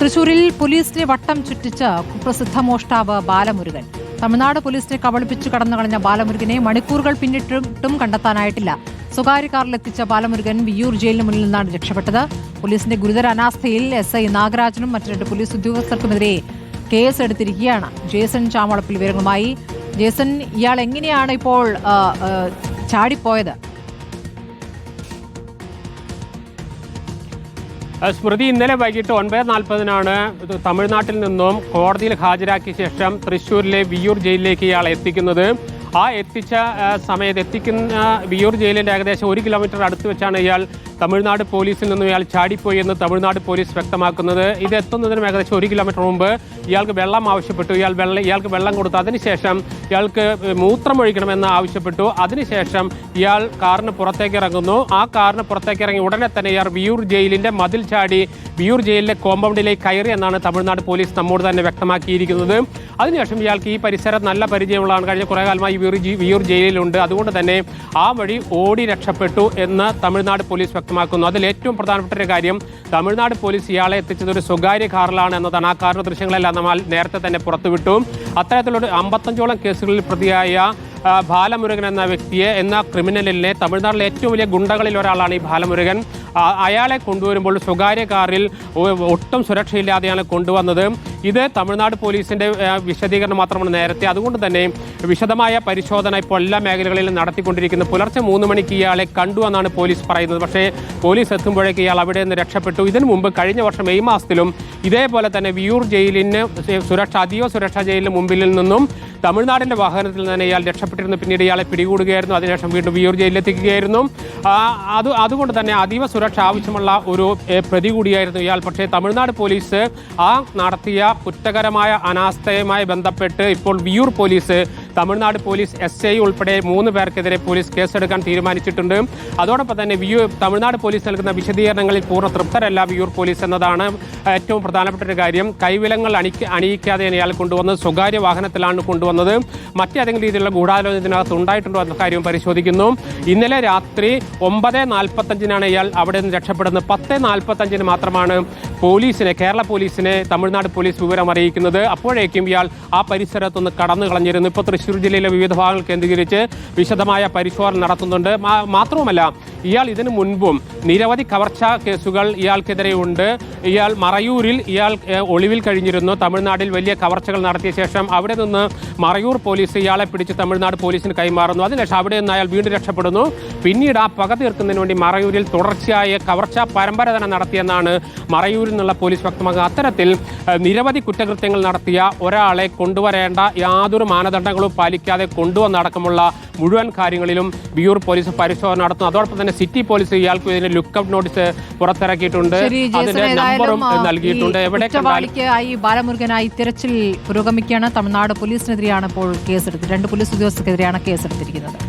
തൃശൂരിൽ പോലീസിനെ വട്ടം ചുറ്റിച്ച കുപ്രസിദ്ധ മോഷ്ടാവ് ബാലമുരുകൻ. തമിഴ്നാട് പോലീസിനെ കബളിപ്പിച്ചു കടന്നു കളഞ്ഞ ബാലമുരുകനെ മണിക്കൂറുകൾ പിന്നിട്ടും കണ്ടെത്താനായിട്ടില്ല. സ്വകാര്യ കാറിലെത്തിച്ച ബാലമുരുകൻ വിയ്യൂർ ജയിലിന് മുന്നിൽ നിന്നാണ് രക്ഷപ്പെട്ടത്. പോലീസിന്റെ ഗുരുതര അനാസ്ഥയിൽ SI നാഗരാജനും മറ്റു 2 പോലീസ് ഉദ്യോഗസ്ഥർക്കുമെതിരെ കേസെടുത്തിരിക്കുകയാണ്. ജേസൺ ചാമളപ്പിൽ വിവരങ്ങളുമായി. ജേസൺ, ഇയാൾ എങ്ങനെയാണ് ഇപ്പോൾ ചാടിപ്പോയത്? സ്മൃതി, ഇന്നലെ വൈകിട്ട് 9:40-നാണ് തമിഴ്നാട്ടിൽ നിന്നും കോടതിയിൽ ഹാജരാക്കിയ ശേഷം തൃശ്ശൂരിലെ വിയ്യൂർ ജയിലിലേക്ക് ഇയാൾ എത്തിക്കുന്നത്. ആ എത്തിക്കുന്ന വിയ്യൂർ ജയിലിൻ്റെ ഏകദേശം 1 കിലോമീറ്റർ അടുത്ത് വെച്ചാണ് ഇയാൾ തമിഴ്നാട് പോലീസിൽ നിന്നും ഇയാൾ ചാടിപ്പോയി എന്ന് തമിഴ്നാട് പോലീസ് വ്യക്തമാക്കുന്നത്. ഇത് എത്തുന്നതിനും ഏകദേശം 1 കിലോമീറ്റർ മുമ്പ് ഇയാൾക്ക് വെള്ളം ആവശ്യപ്പെട്ടു. ഇയാൾക്ക് വെള്ളം കൊടുത്തു. അതിനുശേഷം ഇയാൾക്ക് മൂത്രമൊഴിക്കണമെന്ന് ആവശ്യപ്പെട്ടു. അതിനുശേഷം ഇയാൾ കാറിന് പുറത്തേക്ക് ഇറങ്ങുന്നു. ആ കാറിന് പുറത്തേക്ക് ഇറങ്ങി ഉടനെ തന്നെ ഇയാൾ വിയ്യൂർ ജയിലിൻ്റെ മതിൽ ചാടി വിയ്യൂർ ജയിലിലെ കോമ്പൗണ്ടിലേക്ക് കയറി എന്നാണ് തമിഴ്നാട് പോലീസ് നമ്മോട് തന്നെ വ്യക്തമാക്കിയിരിക്കുന്നത്. അതിനുശേഷം ഇയാൾക്ക് ഈ പരിസരം നല്ല പരിചയമുള്ളതാണ്. കഴിഞ്ഞ കുറേ കാലമായി വിയ്യൂർ ജയിലിലുണ്ട്. അതുകൊണ്ട് തന്നെ ആ വഴി ഓടി രക്ഷപ്പെട്ടു എന്ന് തമിഴ്നാട് പോലീസ് വ്യക്തമാക്കുന്നു. അതിൽ ഏറ്റവും പ്രധാനപ്പെട്ട ഒരു കാര്യം, തമിഴ്നാട് പോലീസ് ഇയാളെ എത്തിച്ചത് ഒരു സ്വകാര്യ കാറിലാണ് എന്നതാണ്. ആ കാറിന്റെ ദൃശ്യങ്ങളെല്ലാം നമ്മൾ നേരത്തെ തന്നെ പുറത്തുവിട്ടു. അത്തരത്തിലൊരു 55ഓളം കേസുകളിൽ പ്രതിയായ ബാലമുരുകൻ എന്ന വ്യക്തിയെ ക്രിമിനലിനെ തമിഴ്നാട്ടിലെ ഏറ്റവും വലിയ ഗുണ്ടകളിൽ ഒരാളാണ് ഈ ബാലമുരുകൻ. അയാളെ കൊണ്ടുവരുമ്പോൾ സ്വകാര്യ കാറിൽ ഒട്ടും സുരക്ഷയില്ലാതെയാണ് കൊണ്ടുവന്നത്. ഇത് തമിഴ്നാട് പോലീസിന്റെ വിശദീകരണം മാത്രമാണ് നേരത്തെ. അതുകൊണ്ട് തന്നെ വിശദമായ പരിശോധന ഇപ്പോൾ എല്ലാ മേഖലകളിലും നടത്തിക്കൊണ്ടിരിക്കുന്നു. പുലർച്ചെ 3 മണിക്ക് ഇയാളെ കണ്ടു എന്നാണ് പോലീസ് പറയുന്നത്. പക്ഷേ പോലീസ് എത്തുമ്പോഴേക്ക് ഇയാൾ അവിടെ നിന്ന് രക്ഷപ്പെട്ടു. ഇതിനു മുമ്പ് കഴിഞ്ഞ വർഷം മെയ് മാസത്തിലും ഇതേപോലെ തന്നെ വിയ്യൂർ ജയിലിന് അതീവ സുരക്ഷാ ജയിലിന് മുമ്പിൽ നിന്നും തമിഴ്നാടിന്റെ വാഹനത്തിൽ തന്നെ ഇയാൾ രക്ഷപ്പെട്ടിരുന്നു. പിന്നീട് ഇയാളെ പിടികൂടുകയായിരുന്നു. അതിനുശേഷം വീണ്ടും വിയ്യൂർ ജയിലിലെത്തിക്കുകയായിരുന്നു. അതുകൊണ്ട് തന്നെ അതീവ സുരക്ഷ ആവശ്യമുള്ള ഒരു പ്രതി കൂടിയായിരുന്നു ഇയാൾ. പക്ഷേ തമിഴ്നാട് പോലീസ് നടത്തിയ കുറ്റകരമായ അനാസ്ഥയുമായി ബന്ധപ്പെട്ട് ഇപ്പോൾ Viyyur police, Tamil Nadu police SI ഉൾപ്പെടെ 3 പേർക്കെതിരെ പോലീസ് കേസെടുക്കാൻ തീരുമാനിച്ചിട്ടുണ്ട്. അതോടൊപ്പം തന്നെ തമിഴ്നാട് പോലീസ് നൽകുന്ന വിശദീകരണങ്ങളിൽ പൂർണ്ണ തൃപ്തരല്ല വിയ്യൂർ പോലീസ് എന്നതാണ് ഏറ്റവും പ്രധാനപ്പെട്ട ഒരു കാര്യം. കൈവിലങ്ങൾ അണിയിക്കാതെയാണ് ഇയാൾ കൊണ്ടുവന്നത്. സ്വകാര്യ വാഹനത്തിലാണ് കൊണ്ടുവന്നത്. മറ്റേതെങ്കിലും രീതിയിലുള്ള ഗൂഢാലോചന ഇതിനകത്ത് ഉണ്ടായിട്ടുണ്ടോ എന്ന കാര്യം പരിശോധിക്കുന്നു. ഇന്നലെ രാത്രി 9:45-നാണ് ഇയാൾ അവിടെ നിന്ന് രക്ഷപ്പെടുന്നത്. 10:45-ന് മാത്രമാണ് കേരള പോലീസിനെ തമിഴ്നാട് പോലീസ് വിവരം അറിയിക്കുന്നത്. അപ്പോഴേക്കും ഇയാൾ ആ പരിസരത്തൊന്ന് കടന്നു കളഞ്ഞിരുന്നു. ഇപ്പോൾ തൃശ്ശൂർ ജില്ലയിലെ വിവിധ ഭാഗങ്ങൾ കേന്ദ്രീകരിച്ച് വിശദമായ പരിശോധന നടത്തുന്നുണ്ട്. മാത്രവുമല്ല, ഇയാൾ ഇതിനു മുൻപും നിരവധി കവർച്ചാ കേസുകൾ ഇയാൾക്കെതിരെ ഉണ്ട്. ഇയാൾ മറയൂരിൽ ഒളിവിൽ കഴിഞ്ഞിരുന്നു. തമിഴ്നാട്ടിൽ വലിയ കവർച്ചകൾ നടത്തിയ ശേഷം അവിടെ നിന്ന് മറയൂർ പോലീസ് ഇയാളെ പിടിച്ച് തമിഴ്നാട് പോലീസിന് കൈമാറുന്നു. അതിനുശേഷം അവിടെ നിന്ന് അയാൾ വീണ്ടും രക്ഷപ്പെടുന്നു. പിന്നീട് ആ പക തീർക്കുന്നതിന് വേണ്ടി മറയൂരിൽ തുടർച്ചയായ കവർച്ചാ പരമ്പര തന്നെ നടത്തിയെന്നാണ് മറയൂരിൽ നിന്നുള്ള പോലീസ് വ്യക്തമാക്കുക. അത്തരത്തിൽ നിരവധി കുറ്റകൃത്യങ്ങൾ നടത്തിയ ഒരാളെ കൊണ്ടുവരേണ്ട യാതൊരു മാനദണ്ഡങ്ങളും പാലിക്കാതെ കൊണ്ടുവന്നടക്കമുള്ള മുഴുവൻ കാര്യങ്ങളിലും വിയ്യൂർ പോലീസ് പരിശോധന നടത്തുന്നു. അതോടൊപ്പം തന്നെ സിറ്റി പോലീസ് ഇയാൾക്ക് ഇതിന് ലുക്കൌട്ട് നോട്ടീസ് പുറത്തിറക്കിയിട്ടുണ്ട്. അതിന്റെ നമ്പറും നൽകിയിട്ടുണ്ട്. ബാലമുരുകനായി തിരച്ചിൽ പുരോഗമിക്കുകയാണ്. തമിഴ്നാട് പോലീസിനെതിരെയാണ് ഇപ്പോൾ കേസെടുത്തത്. 2 പോലീസ് ഉദ്യോഗസ്ഥർക്കെതിരെയാണ് കേസെടുത്തിരിക്കുന്നത്.